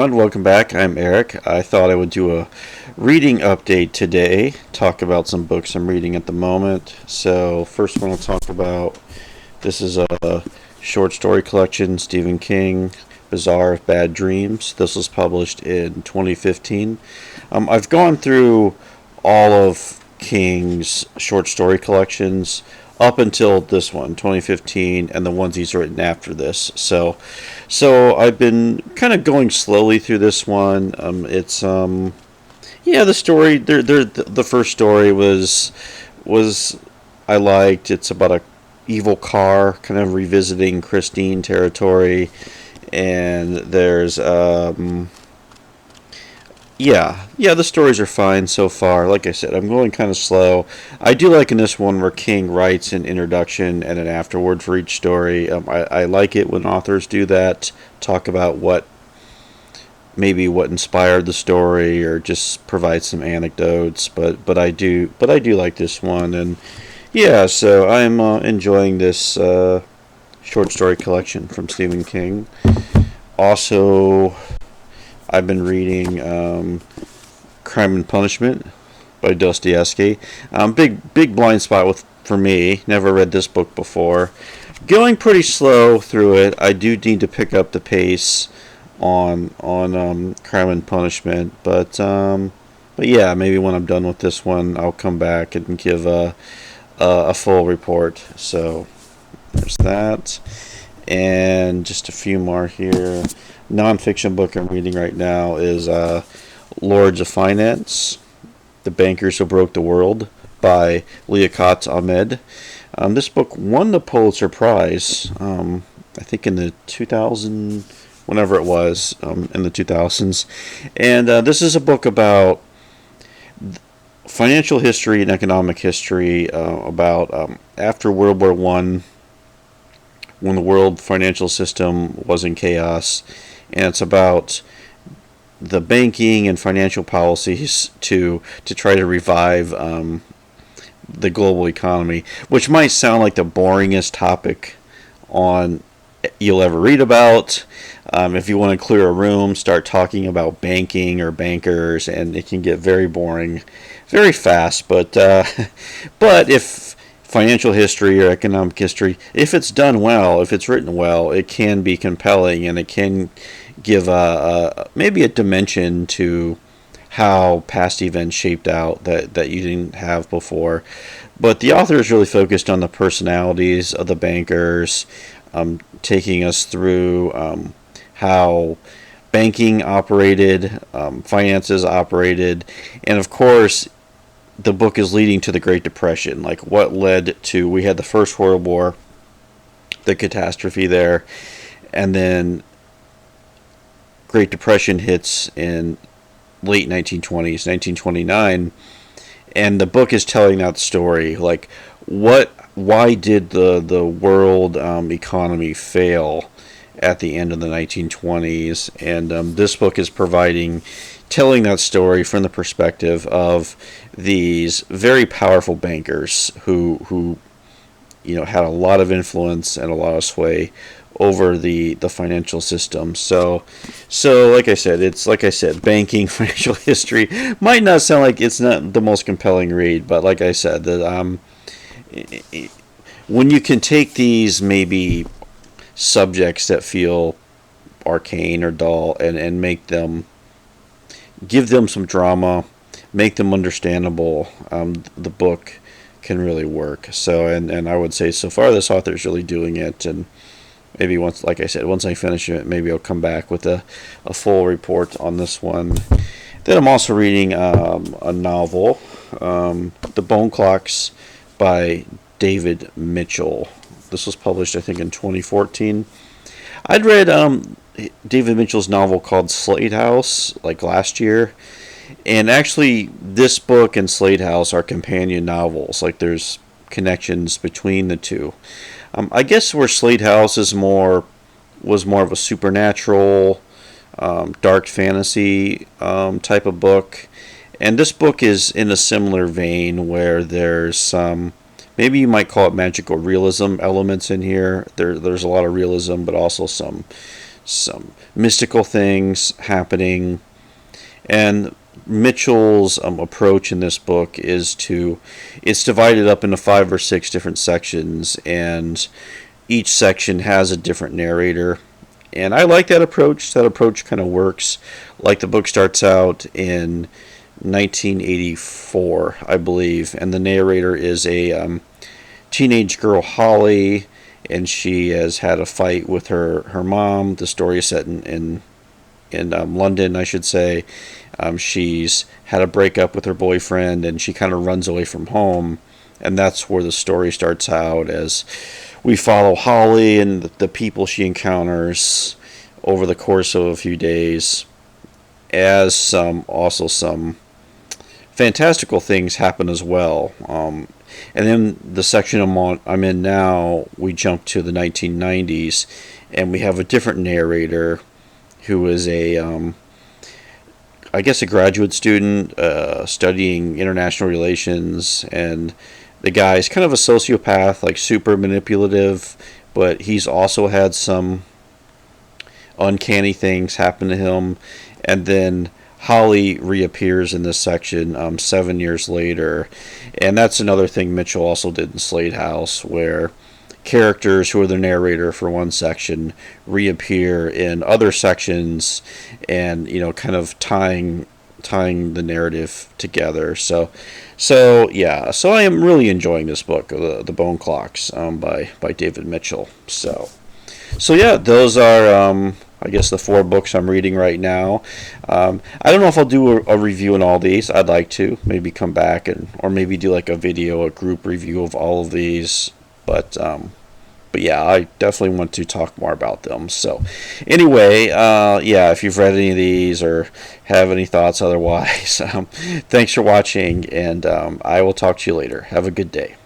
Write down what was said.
Welcome back. I'm Eric. I thought I would do a reading update today, talk about some books I'm reading at the moment. So, first one I'll talk about this is a short story collection, Stephen King, Bazaar of Bad Dreams. This was published in 2015. I've gone through all of King's short story collections up until this one, 2015, and the ones he's written after this. So I've been kind of going slowly through this one. The story. The first story was I liked. It's about a evil car, kind of revisiting Christine territory, and there's the stories are fine so far. Like I said, I'm going kind of slow. I do like in this one where King writes an introduction and an afterword for each story. I like it when authors do that, talk about what inspired the story or just provide some anecdotes. But I do like this one, and yeah, so I'm enjoying this short story collection from Stephen King. Also, I've been reading Crime and Punishment by Dostoevsky. Big blind spot for me. Never read this book before. Going pretty slow through it. I do need to pick up the pace on Crime and Punishment, but yeah, maybe when I'm done with this one, I'll come back and give a full report. So there's that, and just a few more here. Nonfiction book I'm reading right now is Lords of Finance, The Bankers Who Broke the World by Liaquat Ahamed. This book won the Pulitzer Prize, I think in the 2000, whenever it was, in the 2000s. And this is a book about financial history and economic history, about after World War I, when the world financial system was in chaos. And it's about the banking and financial policies to try to revive the global economy, which might sound like the boringest topic you'll ever read about. If you want to clear a room, start talking about banking or bankers, and it can get very boring, very fast. But if financial history or economic history, if it's done well, if it's written well, it can be compelling, and it can give maybe a dimension to how past events shaped out that you didn't have before. But the author is really focused on the personalities of the bankers, taking us through how banking operated, finances operated, and of course the book is leading to the Great Depression, like what led to, we had the First World War, the catastrophe there, and then Great Depression hits in late 1920s, 1929, and the book is telling that story, like why did the world economy fail at the end of the 1920s, and this book is telling that story from the perspective of these very powerful bankers who had a lot of influence and a lot of sway over the financial system. So like I said, banking, financial history might not sound like it's not the most compelling read, but like I said, that when you can take these maybe subjects that feel arcane or dull and give them some drama, make them understandable, the book can really work. So, and I would say so far this author is really doing it, and maybe once I finish it, maybe I'll come back with a full report on this one. Then I'm also reading a novel, The Bone Clocks by David Mitchell. This was published, I think, in 2014. I'd read David Mitchell's novel called Slate House like last year, and actually this book and Slate House are companion novels. Like there's connections between the two. I guess where Slate House was more of a supernatural, dark fantasy type of book, and this book is in a similar vein where there's some, maybe you might call it magical realism elements in here. There's a lot of realism, but also some some mystical things happening. And Mitchell's approach in this book is it's divided up into 5 or 6 different sections, and each section has a different narrator. And I like that approach. That approach kind of works. Like, the book starts out in 1984, I believe, and the narrator is a teenage girl, Holly, and she has had a fight with her mom. The story is set in London, I should say. She's had a breakup with her boyfriend, and she kind of runs away from home, and that's where the story starts out, as we follow Holly and the people she encounters over the course of a few days, as some fantastical things happen as well. And then the section I'm in now, we jump to the 1990s, and we have a different narrator who is I guess a graduate student studying international relations, and the guy's kind of a sociopath, like super manipulative, but he's also had some uncanny things happen to him. And then Holly reappears in this section 7 years later, and that's another thing Mitchell also did in Slade House, where characters who are the narrator for one section reappear in other sections, and kind of tying the narrative together. So I am really enjoying this book, the Bone Clocks, by David Mitchell. So yeah, those are I guess the 4 books I'm reading right now. I don't know if I'll do a review on all these. I'd like to maybe come back or maybe do like a group review of all of these. But yeah, I definitely want to talk more about them. So anyway, yeah, if you've read any of these or have any thoughts otherwise, thanks for watching, and I will talk to you later. Have a good day.